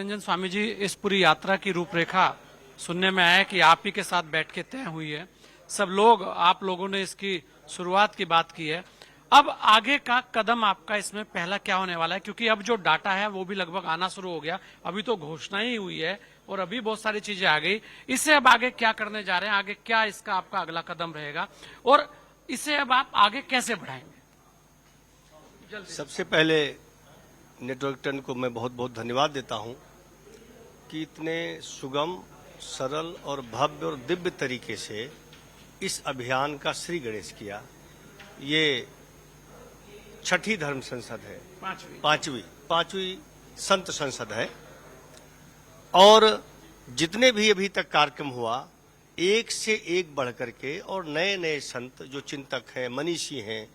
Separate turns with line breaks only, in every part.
रंजन स्वामी जी, इस पूरी यात्रा की रूपरेखा सुनने में आया कि आप ही के साथ बैठ के तय हुई है। सब लोग, आप लोगों ने इसकी शुरुआत की बात की है। अब आगे का कदम आपका इसमें पहला क्या होने वाला है? क्योंकि अब जो डाटा है वो भी लगभग आना शुरू हो गया। अभी तो घोषणा ही हुई है और अभी बहुत सारी चीजें आ गई। इससे अब आगे क्या करने जा रहे हैं? आगे क्या इसका आपका अगला कदम रहेगा और इसे अब आप आगे कैसे बढ़ाएंगे?
सबसे पहले नेटवर्क 10 को मैं बहुत बहुत धन्यवाद देता हूं कि इतने सुगम, सरल और भव्य और दिव्य तरीके से इस अभियान का श्री गणेश किया। ये छठी धर्म संसद है, पांचवी संत संसद है और जितने भी अभी तक कार्यक्रम हुआ, एक से एक बढ़ करके और नए नए संत जो चिंतक हैं, मनीषी हैं,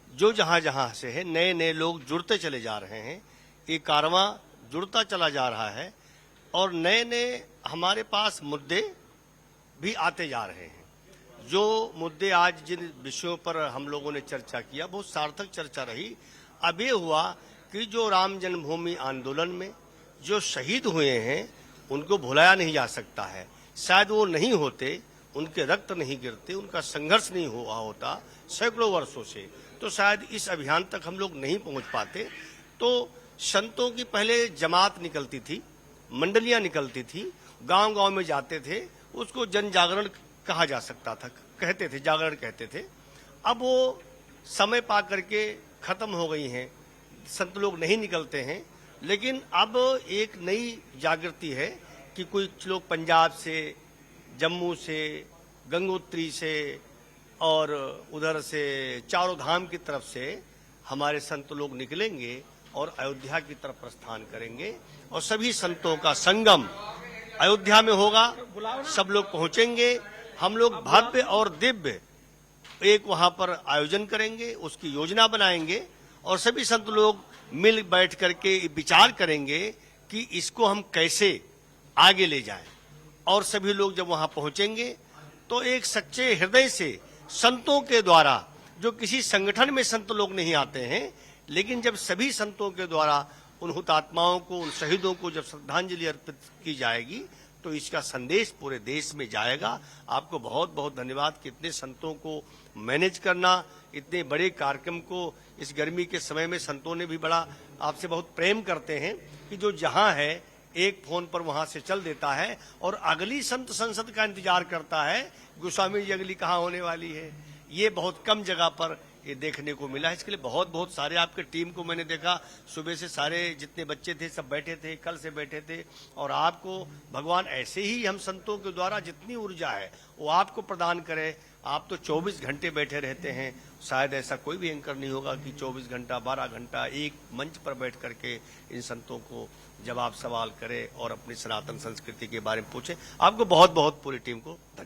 जो जहां जहां से है, नए नए लोग जुड़ते चले जा रहे हैं। ये कारवां जुड़ता चला जा रहा है और नए नए हमारे पास मुद्दे भी आते जा रहे हैं। जो मुद्दे आज जिन विषयों पर हम लोगों ने चर्चा किया, बहुत सार्थक चर्चा रही। अब ये हुआ कि जो राम जन्मभूमि आंदोलन में जो शहीद हुए हैं उनको भुलाया नहीं जा सकता है। शायद वो नहीं होते, उनके रक्त नहीं गिरते, उनका संघर्ष नहीं हुआ होता सैकड़ों वर्षों से, तो शायद इस अभियान तक हम लोग नहीं पहुंच पाते। तो संतों की पहले जमात निकलती थी, मंडलियां निकलती थी, गांव गांव में जाते थे, उसको जन जागरण कहा जा सकता था, कहते थे, जागरण कहते थे। अब वो समय पा करके खत्म हो गई हैं, संत लोग नहीं निकलते हैं। लेकिन अब एक नई जागृति है कि कुछ लोग पंजाब से, जम्मू से, गंगोत्री से और उधर से चारों धाम की तरफ से हमारे संत लोग निकलेंगे और अयोध्या की तरफ प्रस्थान करेंगे और सभी संतों का संगम अयोध्या में होगा। सब लोग पहुंचेंगे। हम लोग भव्य और दिव्य एक वहां पर आयोजन करेंगे, उसकी योजना बनाएंगे और सभी संत लोग मिल बैठ करके विचार करेंगे कि इसको हम कैसे आगे ले जाएं। और सभी लोग जब वहां पहुंचेंगे तो एक सच्चे हृदय से संतों के द्वारा, जो किसी संगठन में संत लोग नहीं आते हैं, लेकिन जब सभी संतों के द्वारा उन हुतात्माओं को, उन शहीदों को जब श्रद्धांजलि अर्पित की जाएगी तो इसका संदेश पूरे देश में जाएगा। आपको बहुत बहुत धन्यवाद कि इतने संतों को मैनेज करना, इतने बड़े कार्यक्रम को इस गर्मी के समय में संतों ने भी बड़ा आपसे बहुत प्रेम करते हैं कि जो जहां है एक फोन पर वहां से चल देता है और अगली संत संसद का इंतजार करता है, गोस्वामी जी अगली कहाँ होने वाली है। ये बहुत कम जगह पर ये देखने को मिला है। इसके लिए बहुत बहुत सारे आपके टीम को मैंने देखा, सुबह से सारे जितने बच्चे थे सब बैठे थे, कल से बैठे थे। और आपको भगवान ऐसे ही हम संतों के द्वारा जितनी ऊर्जा है वो आपको प्रदान करे। आप तो 24 घंटे बैठे रहते हैं, शायद ऐसा कोई भी एंकर नहीं होगा कि 24 घंटा 12 घंटा एक मंच पर बैठ करके इन संतों को जवाब सवाल करे और अपनी सनातन संस्कृति के बारे में पूछे। आपको बहुत बहुत पूरी टीम को धन्यवाद।